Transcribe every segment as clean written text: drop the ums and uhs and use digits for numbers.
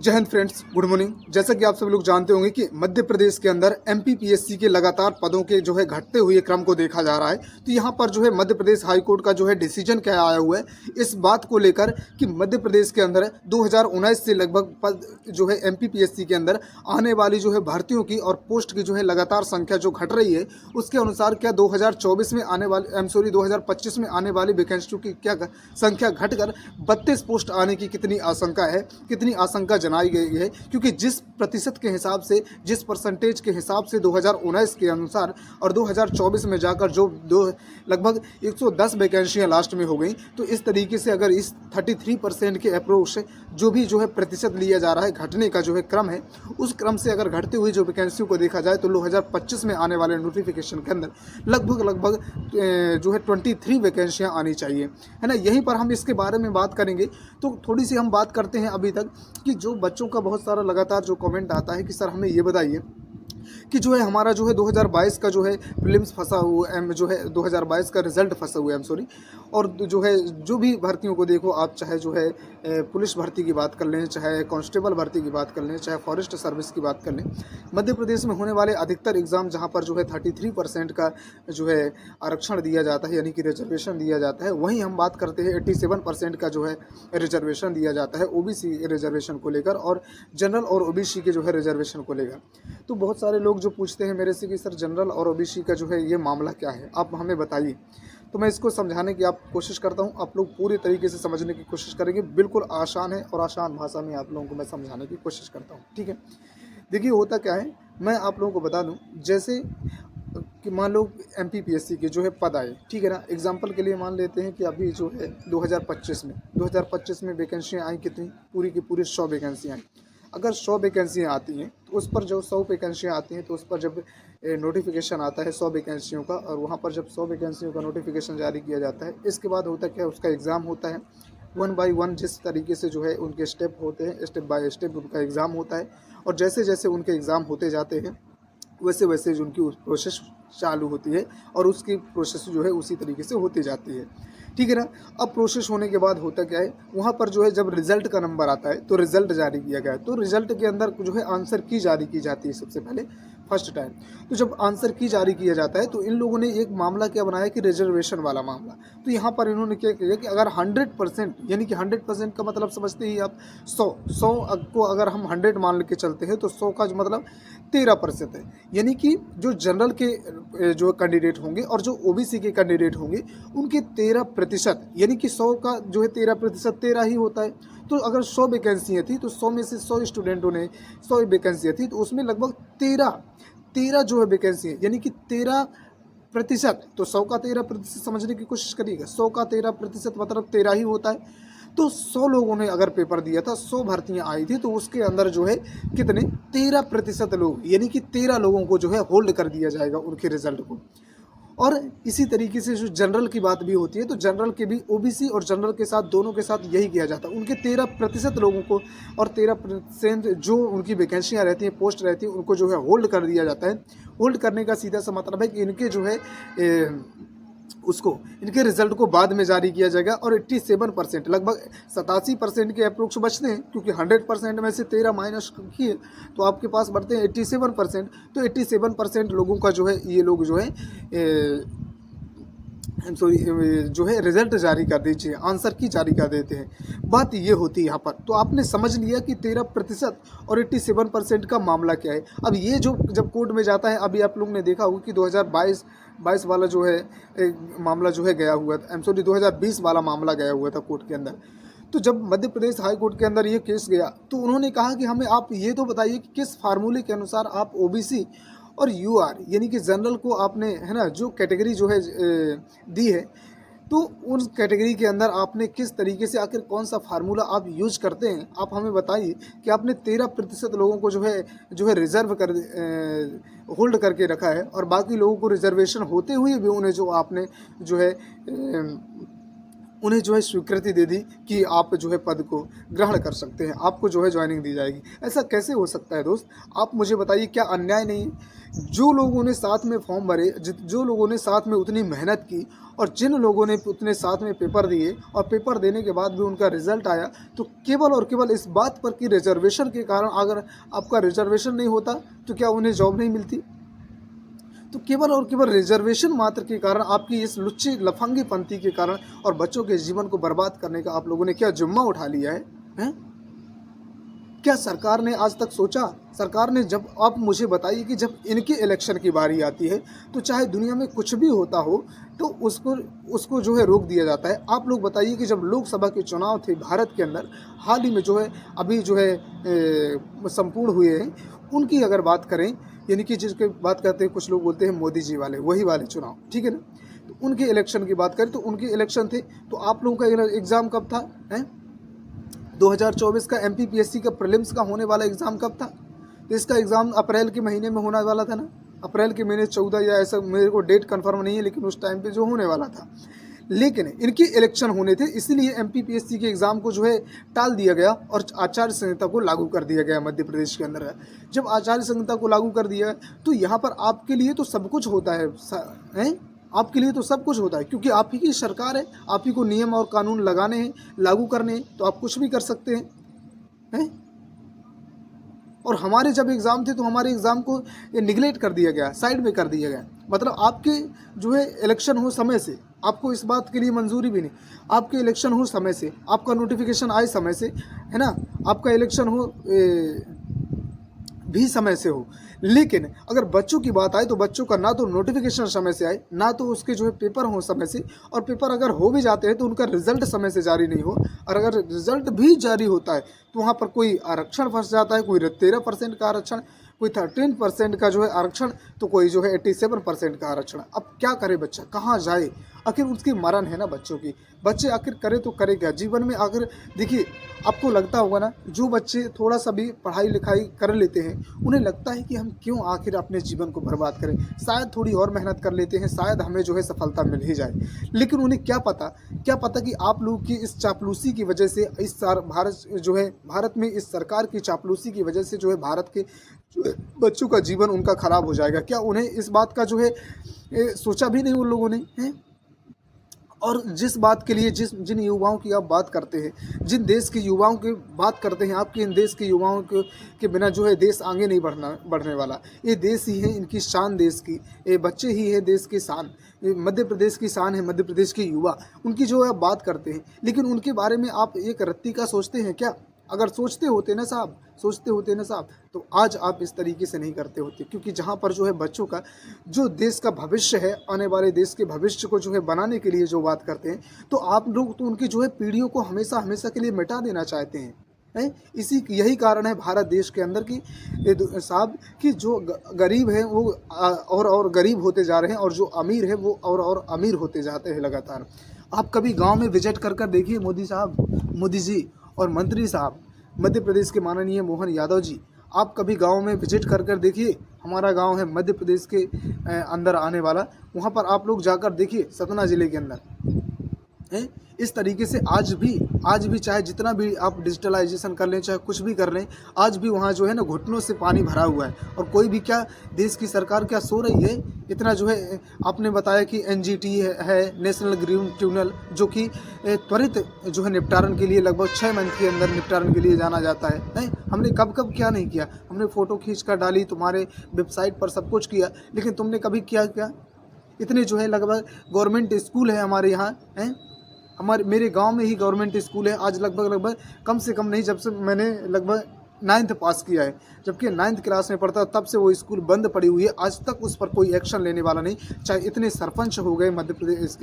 जय Hind friends, good morning. जैसा कि आप सभी लोग जानते होंगे कि मध्य प्रदेश के अंदर एमपीपीएससी के लगातार पदों के जो है घटते हुए क्रम को देखा जा रहा है। तो यहाँ पर जो है मध्य प्रदेश हाई कोर्ट का जो है डिसीजन क्या आया हुआ है इस बात को लेकर कि मध्य प्रदेश के अंदर 2019 से लगभग पद जो है एमपीपीएससी के अंदर आने वाली जो है भर्तियों की और पोस्ट की जो है लगातार संख्या जो घट रही है, उसके अनुसार क्या 2024 में आने वाली 2025 में आने वाली वैकेंसियों की क्या संख्या घटकर 32 पोस्ट आने की कितनी आशंका जनाई गई है। क्योंकि जिस प्रतिशत के हिसाब से, जिस परसेंटेज के हिसाब से 2019 के अनुसार और 2024 में जाकर जो लगभग 110 वैकेंसियाँ लास्ट में हो गई, तो इस तरीके से अगर इस 33% के अप्रोच से जो भी प्रतिशत लिया जा रहा है घटने का जो है क्रम है, उस क्रम से अगर घटते हुए जो वैकेंसियों को देखा जाए तो 2025 में आने वाले नोटिफिकेशन के अंदर लगभग जो है 23 वैकेंसियाँ आनी चाहिए, है ना। यहीं पर हम इसके बारे में बात करेंगे। तो थोड़ी सी हम बात करते हैं अभी तक कि जो बच्चों का बहुत सारा लगातार जो कमेंट आता है कि सर हमें ये बताइए कि जो है हमारा जो है 2022 का जो है प्रीलिम्स फंसा हुआ जो है 2022 का रिजल्ट फंसा हुआ है, और जो है जो भी भर्तियों को देखो आप, चाहे जो है पुलिस भर्ती की बात कर लें, चाहे कांस्टेबल भर्ती की बात कर लें, चाहे फॉरेस्ट सर्विस की बात कर लें, मध्य प्रदेश में होने वाले अधिकतर एग्ज़ाम जहाँ पर जो है 33% का जो है आरक्षण दिया जाता है, यानी कि रिजर्वेशन दिया जाता है, वहीं हम बात करते हैं 87% का जो है रिजर्वेशन दिया जाता है ओबीसी रिजर्वेशन को लेकर और जनरल और ओबीसी के जो है रिजर्वेशन को लेकर। तो बहुत सारे लोग जो पूछते हैं मेरे से कि सर जनरल और ओबीसी का जो है ये मामला क्या है, आप हमें बताइए। तो मैं इसको समझाने की कोशिश करता हूँ, आप लोग पूरी तरीके से समझने की कोशिश करेंगे। बिल्कुल आसान है और आसान भाषा में आप लोगों को मैं समझाने की कोशिश करता हूँ, ठीक है। देखिए होता क्या है, मैं आप लोगों को बता दूँ, जैसे कि मान लो एमपीपीएससी के जो है पद आए, ठीक है ना। एग्जांपल के लिए मान लेते हैं कि अभी जो है 2025 में वैकेंसियाँ आई कितनी, पूरी की पूरी 100 वैकेंसियाँ आई। अगर 100 वैकेंसियाँ आती हैं तो उस पर जो 100 वैकेंसियाँ आती हैं तो उस पर जब नोटिफिकेशन आता है 100 वैकेंसियों का, और वहाँ पर जब 100 वैकेंसियों का नोटिफिकेशन जारी किया जाता है, इसके बाद होता क्या है, उसका एग्ज़ाम होता है 1 बाई 1, जिस तरीके से जो है उनके स्टेप होते हैं, स्टेप बाय स्टेप उनका एग्ज़ाम होता है, और जैसे जैसे उनके एग्ज़ाम होते जाते हैं वैसे वैसे जो उनकी प्रोसेस चालू होती है और उसकी प्रोसेस जो है उसी तरीके से होती जाती है, ठीक है ना। अब प्रोसेस होने के बाद होता क्या है, वहाँ पर जो है जब रिज़ल्ट का नंबर आता है तो रिज़ल्ट जारी किया गया है, तो रिज़ल्ट के अंदर जो है आंसर की जारी की जाती है सबसे पहले फर्स्ट टाइम। तो जब आंसर की जारी किया जाता है तो इन लोगों ने एक मामला क्या बनाया कि रिजर्वेशन वाला मामला। तो यहाँ पर इन्होंने क्या किया कि अगर 100%, यानी कि 100% का मतलब समझते ही आप 100 को अगर हम 100 मान के चलते हैं तो 100 का जो मतलब 13% है, यानी कि जो जनरल के जो कैंडिडेट होंगे और जो ओबीसी के कैंडिडेट होंगे उनके 13%, यानी कि 100 का जो है 13% 13 ही होता है। तो अगर 100 वैकेंसियाँ थी तो 100 में से 100 स्टूडेंटों ने 100 वैकेंसियाँ थी तो उसमें लगभग 13 जो है वैकेंसी, यानी कि 13%। तो 100 का 13% समझने की कोशिश करिएगा, 100 का 13% मतलब 13 ही होता है। तो 100 लोगों ने अगर पेपर दिया था, 100 भर्तियां आई थी, तो उसके अंदर जो है कितने 13% लोग, यानी कि 13 लोगों को जो है होल्ड कर दिया जाएगा उनके रिजल्ट को। और इसी तरीके से जो जनरल की बात भी होती है तो जनरल के भी ओबीसी और जनरल के साथ दोनों के साथ यही किया जाता है, उनके 13% लोगों को और 13% जो उनकी वैकेंसियाँ रहती हैं, पोस्ट रहती है, उनको जो है होल्ड कर दिया जाता है। होल्ड करने का सीधा सा मतलब है कि इनके जो है इनके रिजल्ट को बाद में जारी किया जाएगा, और 87% लगभग 87% के अप्रोक्स बचते हैं, क्योंकि 100% में से 13 माइनस किए तो आपके पास बढ़ते हैं 87%। तो 87% लोगों का जो है ये लोग जो है जो है रिजल्ट जारी कर दीजिए, आंसर की जारी कर देते हैं। बात ये होती है यहाँ पर, तो आपने समझ लिया कि 13% और 87% का मामला क्या है। अब ये जो जब कोर्ट में जाता है, अभी आप लोग ने देखा होगा कि 2022 वाला जो है मामला जो है गया हुआ था, 2020 वाला मामला गया हुआ था कोर्ट के अंदर। तो जब मध्य प्रदेश हाई कोर्ट के अंदर ये केस गया तो उन्होंने कहा कि हमें आप ये तो बताइए कि किस फार्मूले के अनुसार आप ओबीसी और यूआर, यानी कि जनरल को आपने, है ना, जो कैटेगरी जो है दी है, तो उन कैटेगरी के अंदर आपने किस तरीके से, आखिर कौन सा फार्मूला आप यूज करते हैं, आप हमें बताइए कि आपने 13% लोगों को जो है रिजर्व कर होल्ड करके रखा है, और बाकी लोगों को रिजर्वेशन होते हुए भी उन्हें जो आपने जो है उन्हें जो है स्वीकृति दे दी कि आप जो है पद को ग्रहण कर सकते हैं, आपको जो है ज्वाइनिंग दी जाएगी। ऐसा कैसे हो सकता है दोस्त? आप मुझे बताइए, क्या अन्याय नहीं है? जो लोगों ने साथ में फॉर्म भरे, जो लोगों ने साथ में उतनी मेहनत की और जिन लोगों ने उतने साथ में पेपर दिए और पेपर देने के बाद भी उनका रिजल्ट आया, तो केवल और केवल इस बात पर कि रिजर्वेशन के कारण, अगर आपका रिजर्वेशन नहीं होता तो क्या उन्हें जॉब नहीं मिलती? तो केवल और केवल रिजर्वेशन मात्र के कारण, आपकी इस लुच्ची लफंगी पंथी के कारण और बच्चों के जीवन को बर्बाद करने का आप लोगों ने क्या जिम्मा उठा लिया है, हैं? क्या सरकार ने आज तक सोचा? सरकार ने, जब आप मुझे बताइए कि जब इनके इलेक्शन की बारी आती है तो चाहे दुनिया में कुछ भी होता हो तो उसको उसको जो है रोक दिया जाता है। आप लोग बताइए कि जब लोकसभा के चुनाव थे भारत के अंदर, हाल ही में जो है अभी जो है संपूर्ण हुए हैं, उनकी अगर बात करें, यानी कि जिसके बात करते हैं, कुछ लोग बोलते हैं मोदी जी वाले, वही वाले चुनाव, ठीक है ना? तो उनके इलेक्शन की बात करें तो उनके इलेक्शन थे, तो आप लोगों का एग्ज़ाम कब था, हैं? 2024 का एमपीपीएससी का प्रीलिम्स का होने वाला एग्ज़ाम कब था? तो इसका एग्ज़ाम अप्रैल के महीने में होने वाला था ना, अप्रैल के महीने 14 या ऐसा, मेरे को डेट कंफर्म नहीं है, लेकिन उस टाइम पे जो होने वाला था। लेकिन इनके इलेक्शन होने थे, इसीलिए एमपीपीएससी के एग्ज़ाम को जो है टाल दिया गया और आचार संहिता को लागू कर दिया गया मध्य प्रदेश के अंदर। जब आचार संहिता को लागू कर दिया तो यहाँ पर आपके लिए तो सब कुछ होता है, आपके लिए तो सब कुछ होता है, क्योंकि आप ही की सरकार है, आप ही को नियम और कानून लगाने हैं, लागू करने हैं, तो आप कुछ भी कर सकते हैं? और हमारे जब एग्ज़ाम थे तो हमारे एग्ज़ाम को निगलेक्ट कर दिया गया, साइड में कर दिया गया। मतलब आपके जो है इलेक्शन हो समय से, आपको इस बात के लिए मंजूरी भी नहीं, आपके इलेक्शन हो समय से, आपका नोटिफिकेशन आए समय से, है ना, आपका इलेक्शन हो भी समय से हो। लेकिन अगर बच्चों की बात आए तो बच्चों का ना तो नोटिफिकेशन समय से आए, ना तो उसके जो है पेपर हो समय से, और पेपर अगर हो भी जाते हैं तो उनका रिजल्ट समय से जारी नहीं हो, और अगर रिजल्ट भी जारी होता है तो वहाँ पर कोई आरक्षण फंस जाता है, कोई 13% का आरक्षण, कोई 13% का जो है आरक्षण, तो कोई जो है 87% का आरक्षण। अब क्या करे बच्चा, कहाँ जाए? आखिर उसकी मरण है ना बच्चों की। बच्चे आखिर करे तो करे क्या जीवन में? आखिर देखिए, आपको लगता होगा ना, जो बच्चे थोड़ा सा भी पढ़ाई लिखाई कर लेते हैं, उन्हें लगता है कि हम क्यों आखिर अपने जीवन को बर्बाद करें, शायद थोड़ी और मेहनत कर लेते हैं, शायद हमें जो है सफलता मिल ही जाए। लेकिन उन्हें क्या पता कि आप लोग की इस चापलूसी की वजह से, भारत में इस सरकार की चापलूसी की वजह से जो है भारत के जो है बच्चों का जीवन उनका खराब हो जाएगा। क्या उन्हें इस बात का जो है सोचा भी नहीं उन लोगों ने, हैं? और जिस बात के लिए जिन युवाओं की आप बात करते हैं, जिन देश के युवाओं की बात करते हैं, आपके इन देश के युवाओं के बिना जो है देश आगे नहीं बढ़ने वाला। ये देश ही है इनकी शान, देश की ये बच्चे ही है देश की शान, ये मध्य प्रदेश की शान है, मध्य प्रदेश के युवा, उनकी जो है आप बात करते हैं। लेकिन उनके बारे में आप एक रत्ती का सोचते हैं क्या? अगर सोचते होते ना साहब, तो आज आप इस तरीके से नहीं करते होते। क्योंकि जहाँ पर जो है बच्चों का, जो देश का भविष्य है, आने वाले देश के भविष्य को जो है बनाने के लिए जो बात करते हैं, तो आप लोग तो उनकी जो है पीढ़ियों को हमेशा हमेशा के लिए मिटा देना चाहते हैं, हैं? यही कारण है भारत देश के अंदर की साहब, कि जो गरीब है वो और गरीब होते जा रहे हैं, और जो अमीर है वो और अमीर होते जाते हैं लगातार। आप कभी गांव में विजिट कर देखिए, मोदी जी और मंत्री साहब, मध्य प्रदेश के माननीय मोहन यादव जी, आप कभी गांव में विजिट कर देखिए। हमारा गांव है मध्य प्रदेश के अंदर आने वाला, वहां पर आप लोग जाकर देखिए, सतना ज़िले के अंदर हैं। इस तरीके से आज भी चाहे जितना भी आप डिजिटलाइजेशन कर लें, चाहे कुछ भी कर लें, आज भी वहाँ जो है ना घुटनों से पानी भरा हुआ है। और कोई भी क्या, देश की सरकार क्या सो रही है? इतना जो है आपने बताया कि एनजीटी है, नेशनल ग्रीन ट्रिब्यूनल, जो कि त्वरित जो है निपटारण के लिए लगभग 6 मंथ के अंदर निपटारण के लिए जाना जाता है। हमने कब क्या नहीं किया? हमने फ़ोटो खींच कर डाली, तुम्हारे वेबसाइट पर सब कुछ किया, लेकिन तुमने कभी क्या? इतने जो है लगभग गवर्नमेंट स्कूल है हमारे यहाँ, हैं? मेरे गांव में ही गवर्नमेंट स्कूल है। आज लगभग कम से कम नहीं, जब से मैंने लगभग 9th पास किया है, जबकि 9th क्लास में पढ़ता, तब से वो स्कूल बंद पड़ी हुई है। आज तक उस पर कोई एक्शन लेने वाला नहीं। चाहे इतने सरपंच हो गए मध्य प्रदेश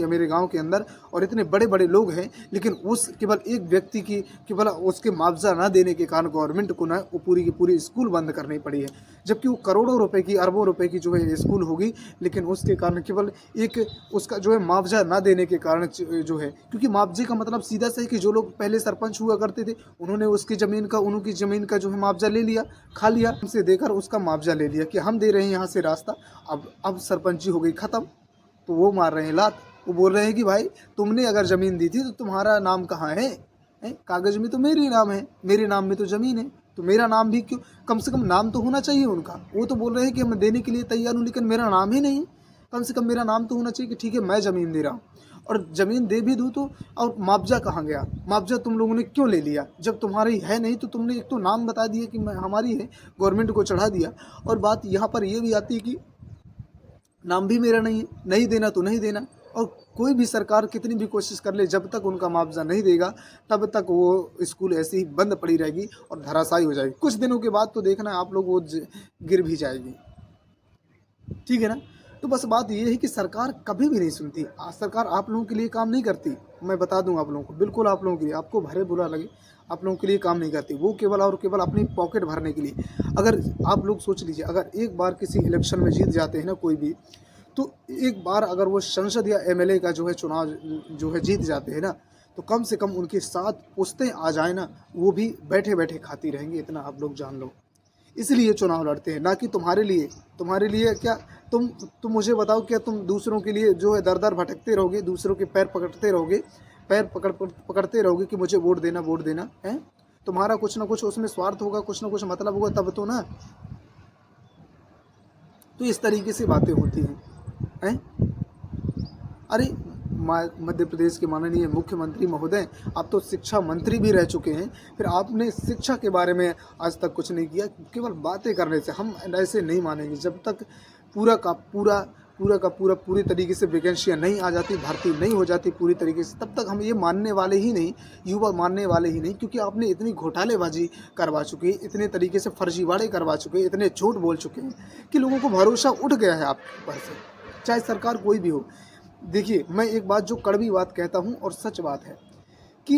मेरे गांव के अंदर, और इतने बड़े बड़े लोग हैं, लेकिन उस केवल एक व्यक्ति की केवल उसके मुआवजा न देने के कारण गवर्नमेंट को ना वो पूरी की पूरी स्कूल बंद करनी पड़ी है। जबकि वो करोड़ों रुपए की, अरबों रुपए की जो है स्कूल होगी, लेकिन उसके कारण केवल एक उसका जो है मुआवजा ना देने के कारण जो है, क्योंकि मुआवजे का मतलब सीधा सा है कि जो लोग पहले सरपंच हुआ करते थे, उन्होंने उसकी ज़मीन का जो है मुआवजा ले लिया, खा लिया, हमसे देकर उसका मुआवजा ले लिया कि हम दे रहे हैं यहाँ से रास्ता, अब सरपंची हो गई ख़त्म, तो वो मार रहे हैं लात। वो बोल रहे हैं कि भाई तुमने अगर ज़मीन दी थी तो तुम्हारा नाम कहाँ है? कागज़ में तो मेरे ही नाम है, मेरे नाम में तो ज़मीन है, तो मेरा नाम भी क्यों? कम से कम नाम तो होना चाहिए उनका। वो तो बोल रहे हैं कि मैं देने के लिए तैयार हूँ, लेकिन मेरा नाम ही नहीं है। कम से कम मेरा नाम तो होना चाहिए कि ठीक है मैं ज़मीन दे रहा हूँ। और ज़मीन दे भी दूँ तो और मुआवजा कहाँ गया? मुआवजा तुम लोगों ने क्यों ले लिया? जब तुम्हारी है नहीं तो तुमने एक तो नाम बता दिया कि मैं हमारी है, गवर्नमेंट को चढ़ा दिया। और बात यहाँ पर ये भी आती है कि नाम भी मेरा नहीं है, नहीं देना तो नहीं देना। और कोई भी सरकार कितनी भी कोशिश कर ले, जब तक उनका मुआवजा नहीं देगा तब तक वो स्कूल ऐसे ही बंद पड़ी रहेगी और धराशायी हो जाएगी। कुछ दिनों के बाद तो देखना आप लोग वो गिर भी जाएगी। ठीक है ना? तो बस बात ये है कि सरकार कभी भी नहीं सुनती। सरकार आप लोगों के लिए काम नहीं करती। मैं बता दूं आप लोगों को, बिल्कुल आप लोगों के लिए, आपको भले बुरा लगे, आप लोगों के लिए काम नहीं करती। वो केवल और केवल अपनी पॉकेट भरने के लिए। अगर आप लोग सोच लीजिए, अगर एक बार किसी इलेक्शन में जीत जाते हैं ना कोई भी, तो एक बार अगर वो संसद या एमएलए का जो है चुनाव जो है जीत जाते हैं ना, तो कम से कम उनके 7 पुश्तें आ जाए ना, वो भी बैठे बैठे खाती रहेंगी। इतना आप लोग जान लो। इसलिए चुनाव लड़ते हैं, ना कि तुम्हारे लिए क्या? तुम मुझे बताओ, क्या तुम दूसरों के लिए जो है दर दर भटकते रहोगे, दूसरों के पैर पकड़ते रहोगे, पकड़ते रहोगे कि मुझे वोट देना है? तुम्हारा कुछ ना कुछ उसमें स्वार्थ होगा, कुछ ना कुछ मतलब होगा, तब तो ना। तो इस तरीके से बातें होती हैं। अरे मध्य प्रदेश के माननीय मुख्यमंत्री महोदय, आप तो शिक्षा मंत्री भी रह चुके हैं, फिर आपने शिक्षा के बारे में आज तक कुछ नहीं किया। केवल बातें करने से हम ऐसे नहीं मानेंगे। जब तक पूरी तरीके से वैकेंसियाँ नहीं आ जाती, भर्ती नहीं हो जाती पूरी तरीके से, तब तक हम ये मानने वाले ही नहीं, युवा मानने वाले ही नहीं। क्योंकि आपने इतनी घोटालेबाजी करवा चुकी है, इतने तरीके से फर्जीवाड़े करवा चुके हैं, इतने झूठ बोल चुके हैं कि लोगों को भरोसा उठ गया है आपके ऊपर से, चाहे सरकार कोई भी हो। देखिए, मैं एक बात जो कड़वी बात कहता हूँ और सच बात है कि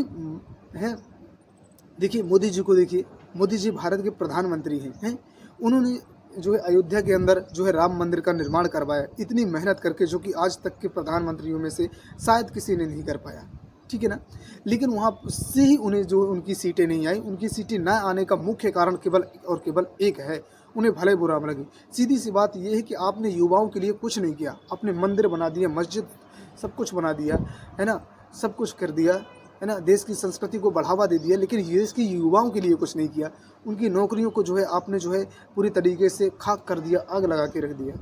है, देखिए मोदी जी को देखिए, मोदी जी भारत के प्रधानमंत्री हैं। उन्होंने जो है अयोध्या के अंदर जो है राम मंदिर का निर्माण करवाया, इतनी मेहनत करके, जो कि आज तक के प्रधानमंत्रियों में से शायद किसी ने नहीं कर पाया। ठीक है ना? लेकिन वहाँ से ही उन्हें जो उनकी सीटें नहीं आई, उनकी सीटें ना आने का मुख्य कारण केवल और केवल एक है, उन्हें भले बुरा लगे। सीधी सी बात यह है कि आपने युवाओं के लिए कुछ नहीं किया। आपने मंदिर बना दिया, मस्जिद सब कुछ बना दिया, है ना? सब कुछ कर दिया, है ना? देश की संस्कृति को बढ़ावा दे दिया, लेकिन देश की युवाओं के लिए कुछ नहीं किया। उनकी नौकरियों को जो है आपने जो है पूरी तरीके से खाक कर दिया, आग लगा के रख दिया।